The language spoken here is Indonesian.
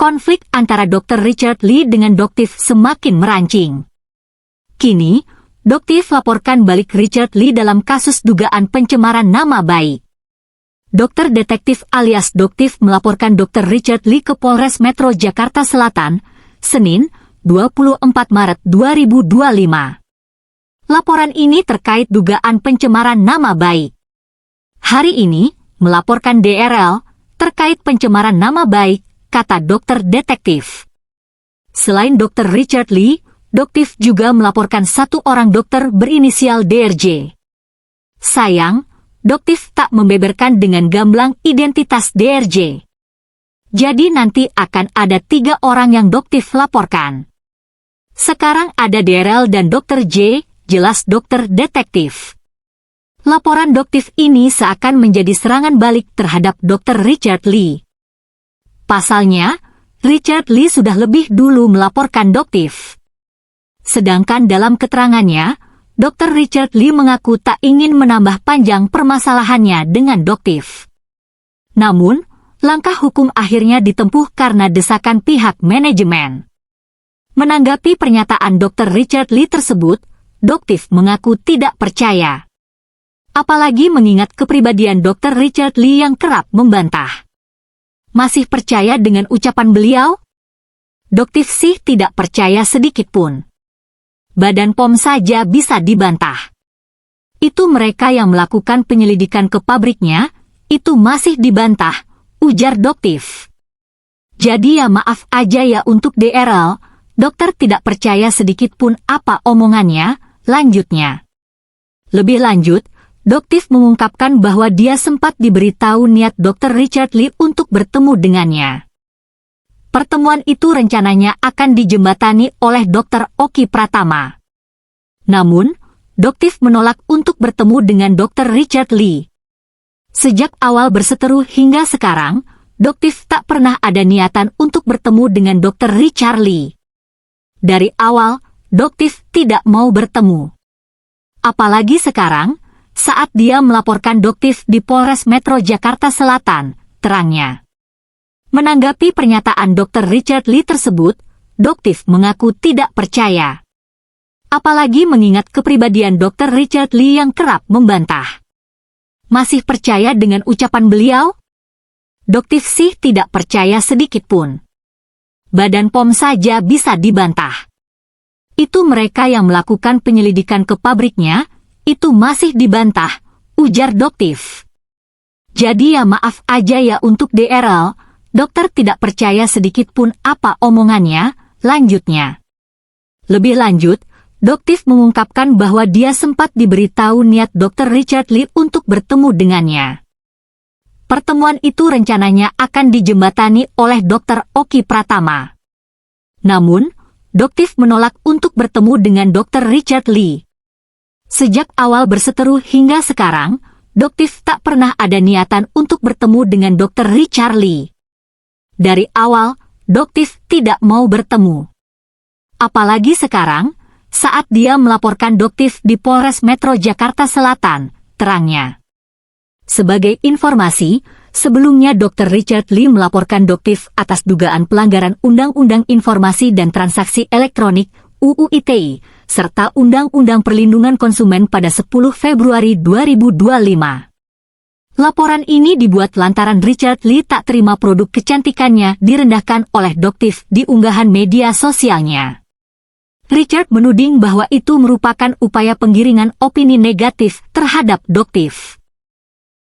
konflik antara Dr. Richard Lee dengan Doktiv semakin merancing. Kini, Doktiv laporkan balik Richard Lee dalam kasus dugaan pencemaran nama baik. Dokter detektif alias Doktiv melaporkan Dr. Richard Lee ke Polres Metro Jakarta Selatan, Senin, 24 Maret 2025. Laporan ini terkait dugaan pencemaran nama baik. Hari ini, melaporkan DRL, terkait pencemaran nama baik, kata dokter detektif. Selain Dr. Richard Lee, Doktiv juga melaporkan satu orang dokter berinisial DRJ. Sayang, Doktiv tak membeberkan dengan gamblang identitas DRJ. Jadi nanti akan ada 3 orang yang Doktiv laporkan. Sekarang ada DRL dan Dr. J, jelas dokter detektif. Laporan Doktiv ini seakan menjadi serangan balik terhadap Dr. Richard Lee. Pasalnya, Richard Lee sudah lebih dulu melaporkan Doktiv. Sedangkan dalam keterangannya, Dr. Richard Lee mengaku tak ingin menambah panjang permasalahannya dengan Doktiv. Namun, langkah hukum akhirnya ditempuh karena desakan pihak manajemen. Menanggapi pernyataan Dr. Richard Lee tersebut, Doktiv mengaku tidak percaya. Apalagi mengingat kepribadian Dr. Richard Lee yang kerap membantah. Masih percaya dengan ucapan beliau? Doktiv sih tidak percaya sedikit pun. Badan POM saja bisa dibantah. Itu mereka yang melakukan penyelidikan ke pabriknya, itu masih dibantah, ujar Doktiv. Jadi ya maaf aja ya untuk DRL, dokter tidak percaya sedikit pun apa omongannya, lanjutnya. Lebih lanjut, Doktiv mengungkapkan bahwa dia sempat diberitahu niat Dr. Richard Lee untuk bertemu dengannya. Pertemuan itu rencananya akan dijembatani oleh Dr. Oki Pratama. Namun, Doktiv menolak untuk bertemu dengan Dr. Richard Lee. Sejak awal berseteru hingga sekarang, Doktiv tak pernah ada niatan untuk bertemu dengan Dr. Richard Lee. Dari awal, Doktiv tidak mau bertemu. Apalagi sekarang, saat dia melaporkan Doktiv di Polres Metro Jakarta Selatan, terangnya. Menanggapi pernyataan Dr. Richard Lee tersebut, Doktiv mengaku tidak percaya. Apalagi mengingat kepribadian Dr. Richard Lee yang kerap membantah. Masih percaya dengan ucapan beliau? Doktiv sih tidak percaya sedikit pun. Badan POM saja bisa dibantah. Itu mereka yang melakukan penyelidikan ke pabriknya, itu masih dibantah, ujar Doktiv. Jadi ya maaf aja ya untuk DRL, dokter tidak percaya sedikit pun apa omongannya, lanjutnya. Lebih lanjut, Doktiv mengungkapkan bahwa dia sempat diberitahu niat Dr. Richard Lee untuk bertemu dengannya. Pertemuan itu rencananya akan dijembatani oleh Dr. Oki Pratama. Namun, Doktiv menolak untuk bertemu dengan Dr. Richard Lee. Sejak awal berseteru hingga sekarang, Doktiv tak pernah ada niatan untuk bertemu dengan Dr. Richard Lee. Dari awal, Doktiv tidak mau bertemu. Apalagi sekarang, saat dia melaporkan Doktiv di Polres Metro Jakarta Selatan, terangnya. Sebagai informasi, sebelumnya Dr. Richard Lee melaporkan Doktiv atas dugaan pelanggaran Undang-Undang Informasi dan Transaksi Elektronik (UU ITE) serta Undang-Undang Perlindungan Konsumen pada 10 Februari 2025. Laporan ini dibuat lantaran Richard Lee tak terima produk kecantikannya direndahkan oleh Doktiv di unggahan media sosialnya. Richard menuding bahwa itu merupakan upaya penggiringan opini negatif terhadap Doktiv.